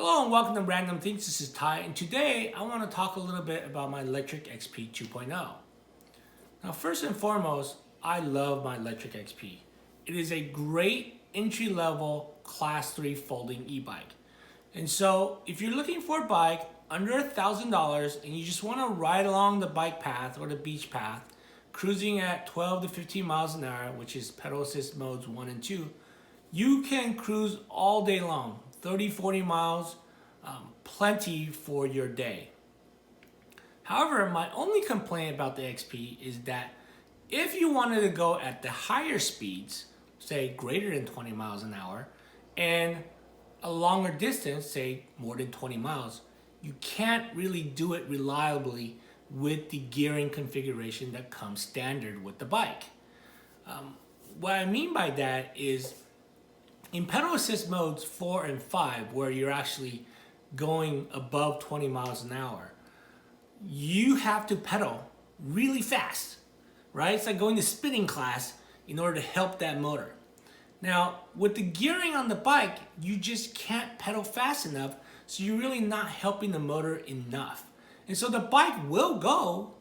Hello and welcome to Random Things. This is Ty, and today I want to talk a little bit about my Lectric XP 2.0. Now, first and foremost, I love my Lectric XP. It is a great entry-level Class 3 folding e-bike. And so, if you're looking for a bike under $1,000 and you just want to ride along the bike path or the beach path, cruising at 12 to 15 miles an hour, which is pedal assist modes 1 and 2, you can cruise all day long, 30, 40 miles, plenty for your day. However, my only complaint about the XP is that if you wanted to go at the higher speeds, say greater than 20 miles an hour, and a longer distance, say more than 20 miles, you can't really do it reliably with the gearing configuration that comes standard with the bike. What I mean by that is in pedal assist modes 4 and 5, where you're actually going above 20 miles an hour, you have to pedal really fast, right? It's like going to spinning class in order to help that motor. Now, with the gearing on the bike, you just can't pedal fast enough, so you're really not helping the motor enough. And so the bike will go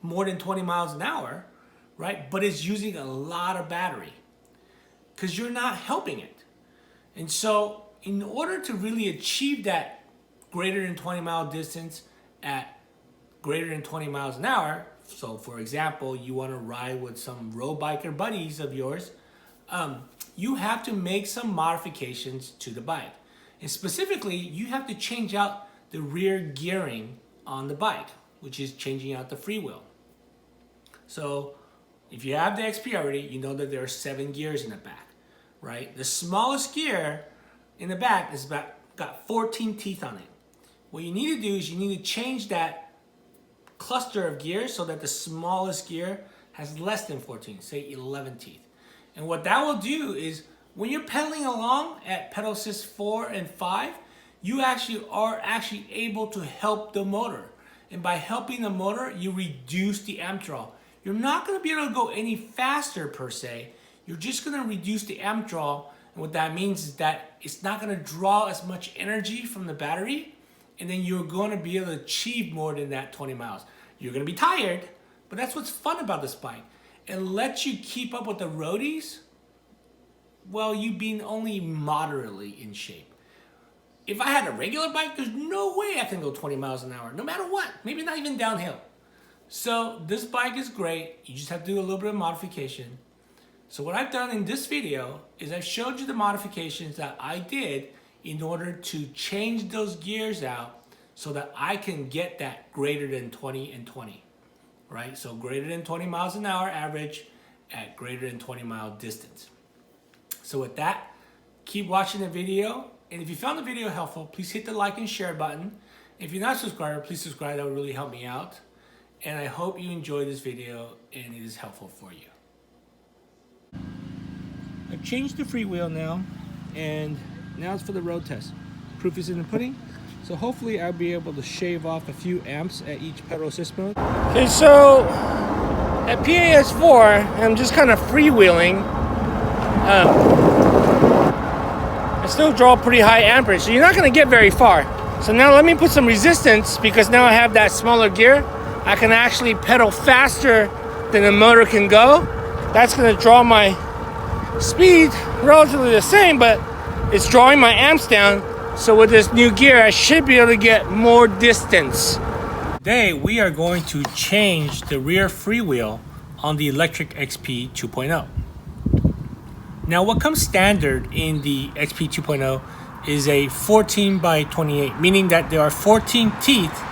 more than 20 miles an hour, right? But it's using a lot of battery because you're not helping it. And so in order to really achieve that greater than 20 mile distance at greater than 20 miles an hour, so for example, you want to ride with some road biker buddies of yours, you have to make some modifications to the bike. And specifically, you have to change out the rear gearing on the bike, which is changing out the freewheel. So if you have the XP already, you know that there are 7 gears in the back, right? The smallest gear in the back is got 14 teeth on it. What you need to do is you need to change that cluster of gears so that the smallest gear has less than 14, say 11 teeth. And what that will do is when you're pedaling along at pedal assist 4 and 5, you are actually able to help the motor. And by helping the motor, you reduce the amp draw. You're not going to be able to go any faster per se. You're just going to reduce the amp draw. And what that means is that it's not going to draw as much energy from the battery, and then you're going to be able to achieve more than that 20 miles. You're going to be tired, but that's what's fun about this bike. It lets you keep up with the roadies while you being only moderately in shape. If I had a regular bike, there's no way I can go 20 miles an hour, no matter what, maybe not even downhill. So this bike is great. You just have to do a little bit of modification. So what I've done in this video is I've showed you the modifications that I did in order to change those gears out so that I can get that greater than 20 and 20, right? So greater than 20 miles an hour average at greater than 20 mile distance. So with that, keep watching the video. And if you found the video helpful, please hit the like and share button. If you're not a subscriber, please subscribe. That would really help me out. And I hope you enjoyed this video and it is helpful for you. I've changed the freewheel now, and now it's for the road test. Proof is in the pudding, so hopefully I'll be able to shave off a few amps at each pedal assist mode. Okay, so at PAS 4, I'm just kind of freewheeling. I still draw pretty high amperage, so you're not going to get very far. So now let me put some resistance, because now I have that smaller gear. I can actually pedal faster than the motor can go. That's going to draw my speed relatively the same, but it's drawing my amps down. So with this new gear, I should be able to get more distance. Today, we are going to change the rear freewheel on the Lectric XP 2.0. Now, what comes standard in the XP 2.0 is a 14 by 28, meaning that there are 14 teeth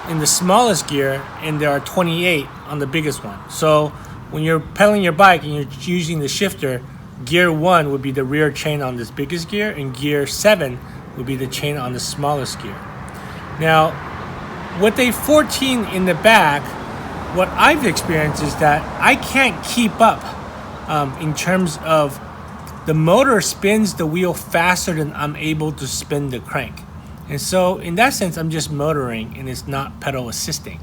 in the smallest gear and there are 28 on the biggest one. So when you're pedaling your bike and you're using the shifter, gear 1 would be the rear chain on this biggest gear, and gear 7 would be the chain on the smallest gear. Now, with a 14 in the back, what I've experienced is that I can't keep up in terms of the motor spins the wheel faster than I'm able to spin the crank. And so in that sense, I'm just motoring and it's not pedal assisting.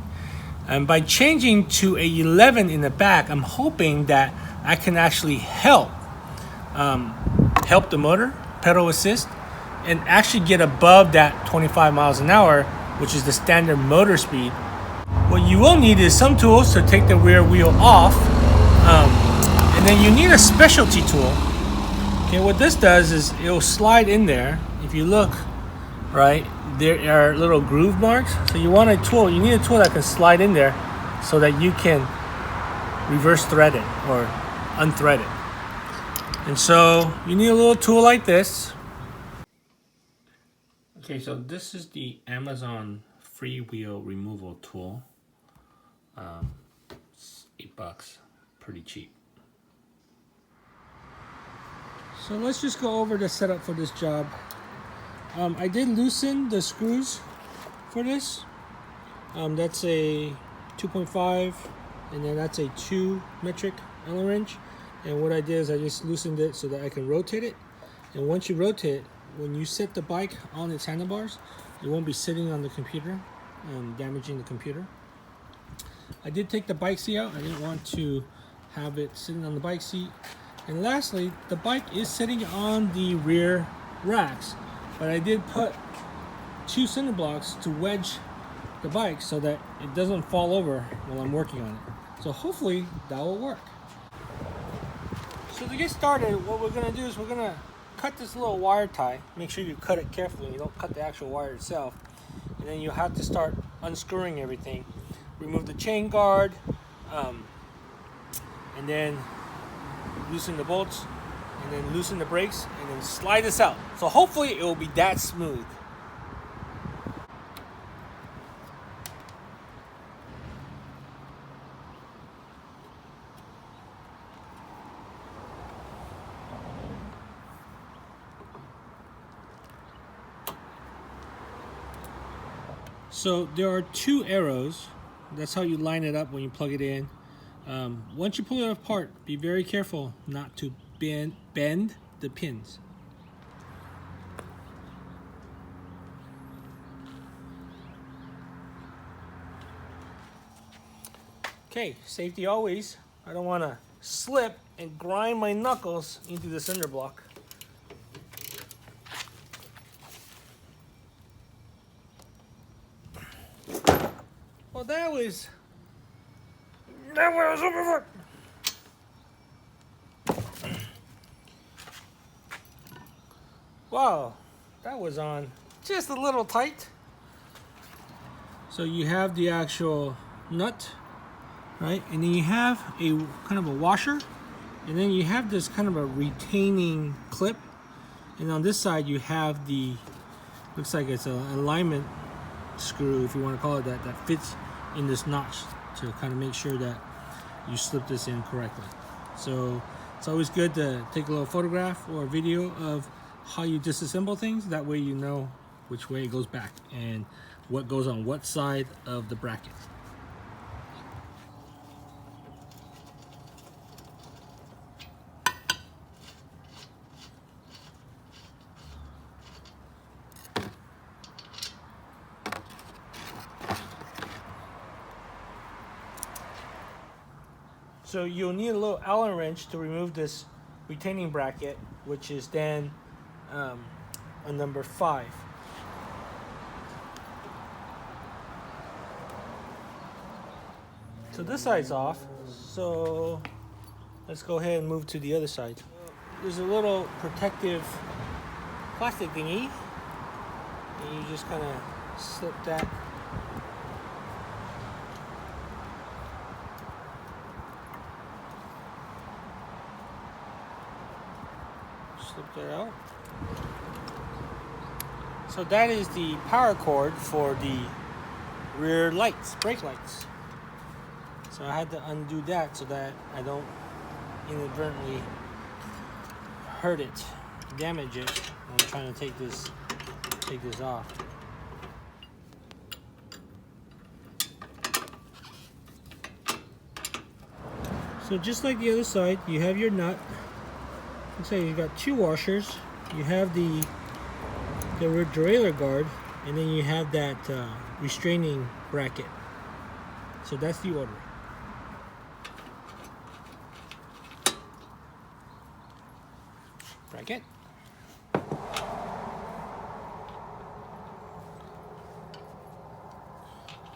And by changing to a 11 in the back, I'm hoping that I can actually help the motor pedal assist and actually get above that 25 miles an hour, which is the standard motor speed, what you will need is some tools to take the rear wheel off, and then you need a specialty tool. Okay, what this does is it will slide in there. If you look, right, there are little groove marks. So you want a tool, you need a tool that can slide in there so that you can reverse thread it or unthread it. And so you need a little tool like this. Okay, so this is the Amazon Freewheel removal tool. It's $8, pretty cheap. So let's just go over the setup for this job. I did loosen the screws for this. That's a 2.5, and then that's a 2 metric Allen wrench. And what I did is I just loosened it so that I can rotate it. And once you rotate it, when you set the bike on its handlebars, it won't be sitting on the computer and damaging the computer. I did take the bike seat out. I didn't want to have it sitting on the bike seat. And lastly, the bike is sitting on the rear racks, but I did put 2 cinder blocks to wedge the bike so that it doesn't fall over while I'm working on it. So hopefully that will work. So to get started, what we're going to do is we're going to cut this little wire tie. Make sure you cut it carefully, you don't cut the actual wire itself. And then you have to start unscrewing everything. Remove the chain guard, and then loosen the bolts, and then loosen the brakes, and then slide this out. So hopefully it will be that smooth. So there are 2 arrows. That's how you line it up when you plug it in. Once you pull it apart, be very careful not to bend the pins. Okay, safety always. I don't want to slip and grind my knuckles into the cinder block. Well, that was over. Wow, that was on just a little tight. So you have the actual nut, right? And then you have a kind of a washer, and then you have this kind of a retaining clip. And on this side you have the, looks like it's an alignment screw, if you want to call it that, that fits in this notch to kind of make sure that you slip this in correctly. So it's always good to take a little photograph or a video of how you disassemble things. That way you know which way it goes back and what goes on what side of the bracket. So you'll need a little Allen wrench to remove this retaining bracket, which is then a number 5. So this side's off, so let's go ahead and move to the other side. There's a little protective plastic thingy, and you just kind of slip that. Slip that out. So that is the power cord for the rear lights, brake lights. So I had to undo that so that I don't inadvertently hurt it, damage it. I'm trying to take this off. So just like the other side, you have your nut. Let's say you've got 2 washers. You have the derailleur guard, and then you have that restraining bracket. So that's the order. Bracket.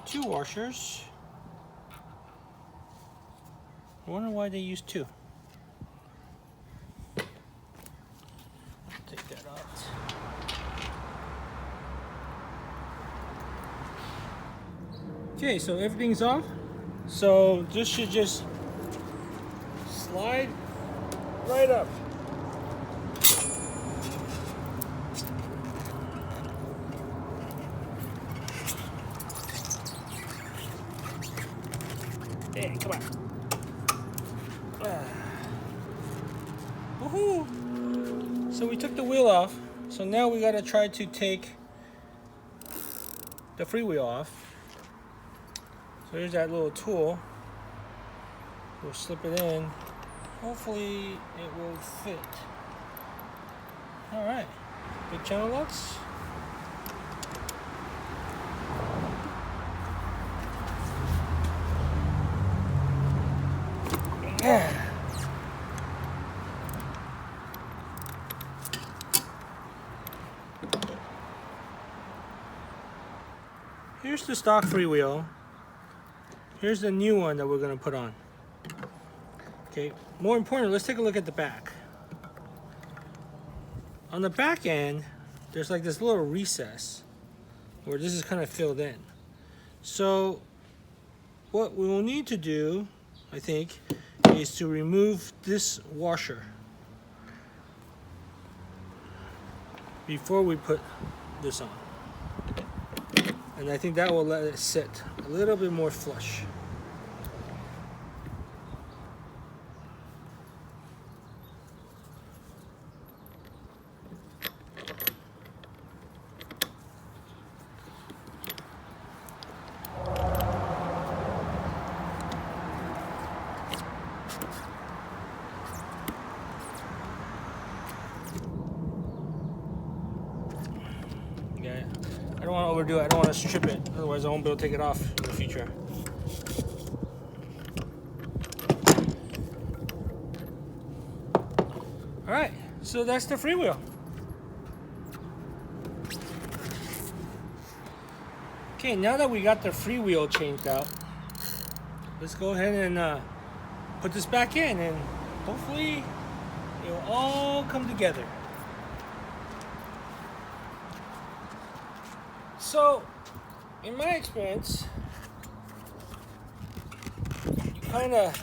2 washers. I wonder why they use 2. Take that out. Okay, so everything's off. So this should just slide right up. Hey, come on. Woohoo! So we took the wheel off. So now we gotta try to take the freewheel off. So here's that little tool. We'll slip it in. Hopefully it will fit. All right, good channel locks. Yeah. Here's the stock freewheel. Here's the new one that we're going to put on. Okay, more important, let's take a look at the back. On the back end, there's like this little recess where this is kind of filled in. So what we will need to do, I think, is to remove this washer before we put this on. And I think that will let it sit a little bit more flush. Yeah, I don't want to overdo it. I don't want to strip it. Otherwise, I won't be able to take it off in the future. All right, so that's the freewheel. Okay, now that we got the freewheel changed out, let's go ahead and put this back in, and hopefully it will all come together. So, in my experience, you kind of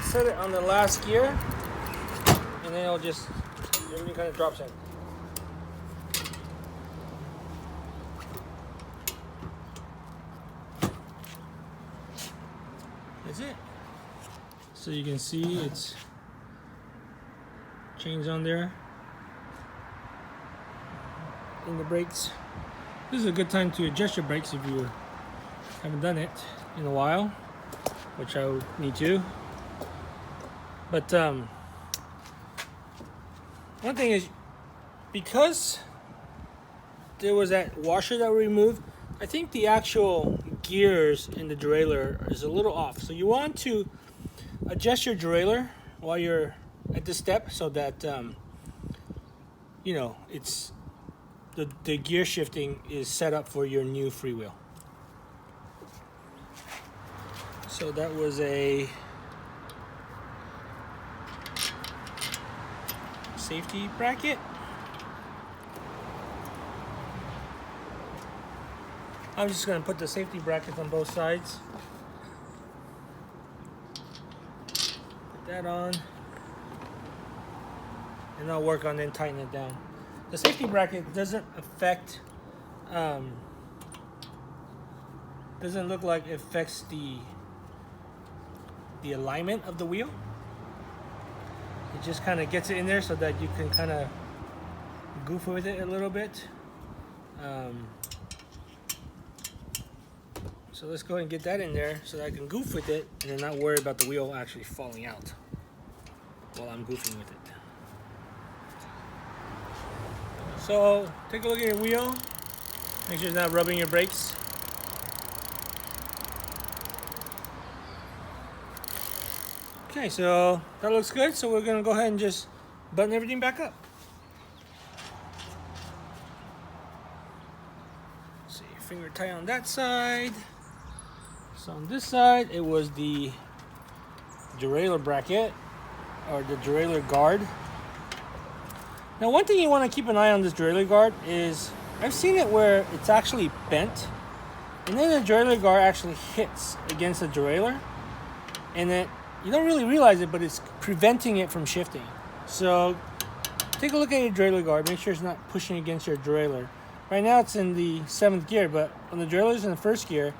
set it on the last gear, and then everything kind of drops in. That's it. So you can see it's chains on there in the brakes. This is a good time to adjust your brakes if you haven't done it in a while, which I would need to. But one thing is, because there was that washer that we removed, I think the actual gears in the derailleur is a little off. So you want to adjust your derailleur while you're at this step, so that you know, it's the gear shifting is set up for your new freewheel. So that was a safety bracket. I'm just going to put the safety brackets on both sides. Put that on. And I'll work on then tighten it down. The safety bracket doesn't affect, doesn't look like it affects the alignment of the wheel. It just kind of gets it in there so that you can kind of goof with it a little bit. So let's go ahead and get that in there so that I can goof with it and then not worry about the wheel actually falling out while I'm goofing with it. So take a look at your wheel. Make sure it's not rubbing your brakes. Okay, so that looks good. So we're gonna go ahead and just button everything back up. finger tight on that side. So on this side, it was the derailleur bracket, or the derailleur guard. Now one thing you want to keep an eye on this derailleur guard is, I've seen it where it's actually bent, and then the derailleur guard actually hits against the derailleur, and then you don't really realize it, but it's preventing it from shifting. So take a look at your derailleur guard, make sure it's not pushing against your derailleur. Right now it's in the 7th gear, but when the derailleur is in the 1st gear,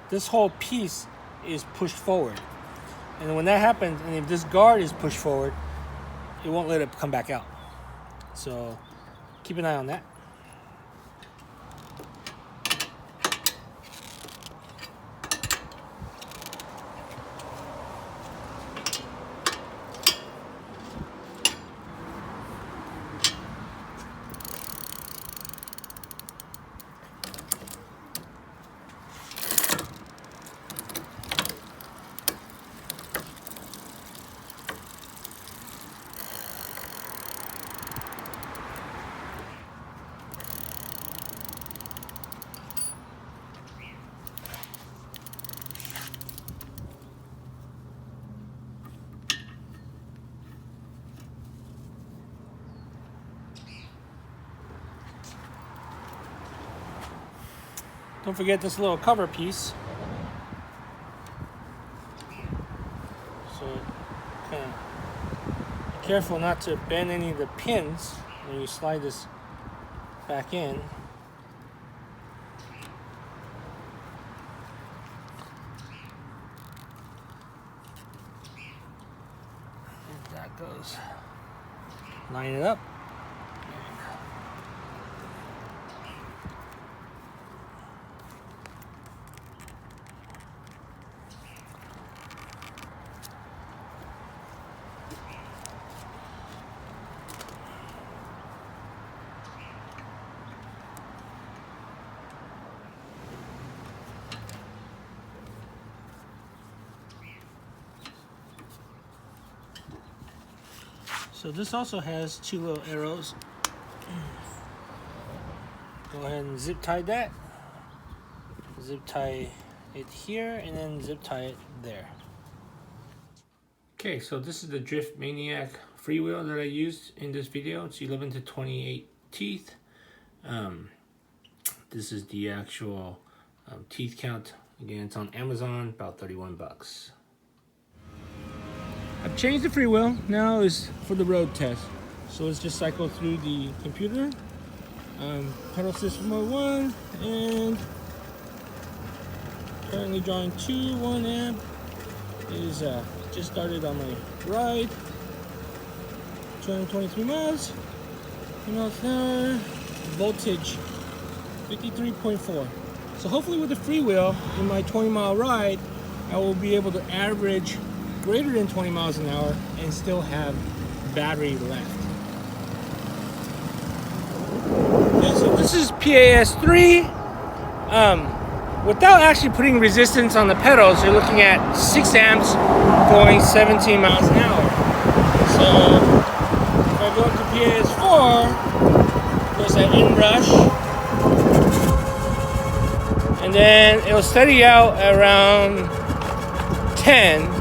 this whole piece is pushed forward. And when that happens, and if this guard is pushed forward, it won't let it come back out. So keep an eye on that. Don't forget this little cover piece. So kind of be careful not to bend any of the pins when you slide this back in. And that goes. Line it up. So this also has 2 little arrows. Go ahead and zip tie that. Zip tie it here and then zip tie it there. Okay, so this is the Drift Maniac freewheel that I used in this video. It's 11 to 28 teeth. This is the actual teeth count. Again, it's on Amazon, about 31 bucks. I've changed the freewheel. Now is for the road test. So let's just cycle through the computer. Pedal system mode 1, and currently drawing 1 amp. Is just started on my ride. 223 miles. 2 miles an hour. Voltage 53.4. So hopefully with the freewheel in my 20-mile ride, I will be able to average greater than 20 miles an hour and still have battery left. Okay, so this is PAS3. Without actually putting resistance on the pedals, you're looking at 6 amps going 17 miles an hour. So if I go to PAS4, there's that inrush, and then it'll steady out around 10,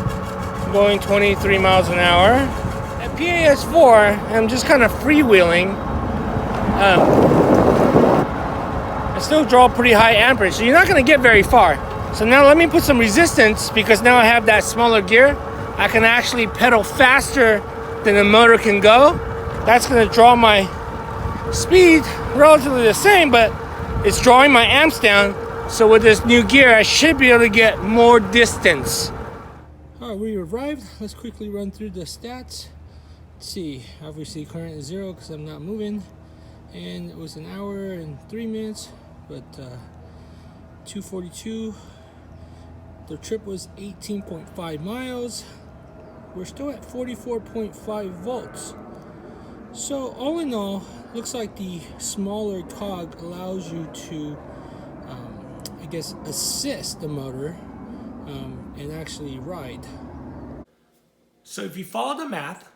going 23 miles an hour. At PAS4, I'm just kind of freewheeling. I still draw pretty high amperage, so you're not going to get very far. So now let me put some resistance, because now I have that smaller gear. I can actually pedal faster than the motor can go. That's going to draw my speed relatively the same, but it's drawing my amps down. So with this new gear, I should be able to get more distance. Alright, we arrived. Let's quickly run through the stats. Let's see, obviously current is 0 because I'm not moving. And it was 1 hour and 3 minutes, but 242. The trip was 18.5 miles. We're still at 44.5 volts. So all in all, looks like the smaller cog allows you to, I guess, assist the motor and actually ride. So if you follow the math,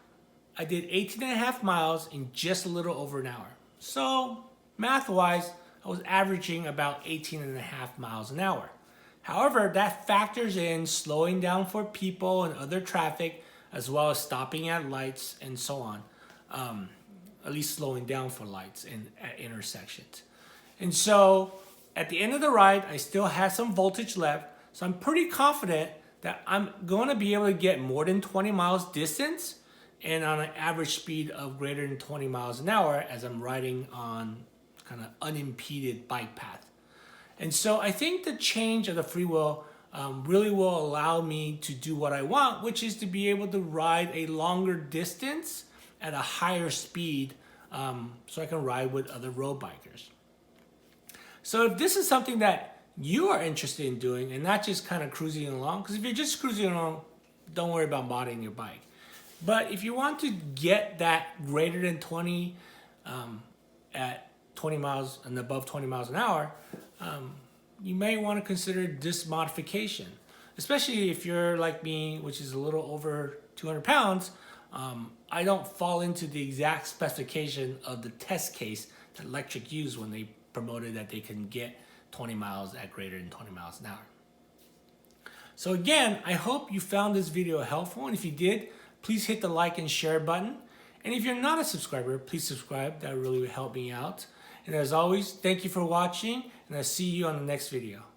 I did 18.5 miles in just a little over an hour. So math-wise, I was averaging about 18.5 miles an hour. However, that factors in slowing down for people and other traffic, as well as stopping at lights and so on. At least slowing down for lights at intersections. And so at the end of the ride, I still had some voltage left. So I'm pretty confident that I'm going to be able to get more than 20 miles distance and on an average speed of greater than 20 miles an hour as I'm riding on kind of unimpeded bike path. And so I think the change of the Freewheel really will allow me to do what I want, which is to be able to ride a longer distance at a higher speed so I can ride with other road bikers. So if this is something that you are interested in doing and not just kind of cruising along, because if you're just cruising along, don't worry about modding your bike. But if you want to get that greater than 20 at 20 miles and above 20 miles an hour, you may want to consider this modification, especially if you're like me, which is a little over 200 pounds. I don't fall into the exact specification of the test case that Lectric used when they promoted that they can get 20 miles at greater than 20 miles an hour. So again, I hope you found this video helpful, and if you did, please hit the like and share button. And if you're not a subscriber, please subscribe. That really would help me out. And as always, thank you for watching, and I'll see you on the next video.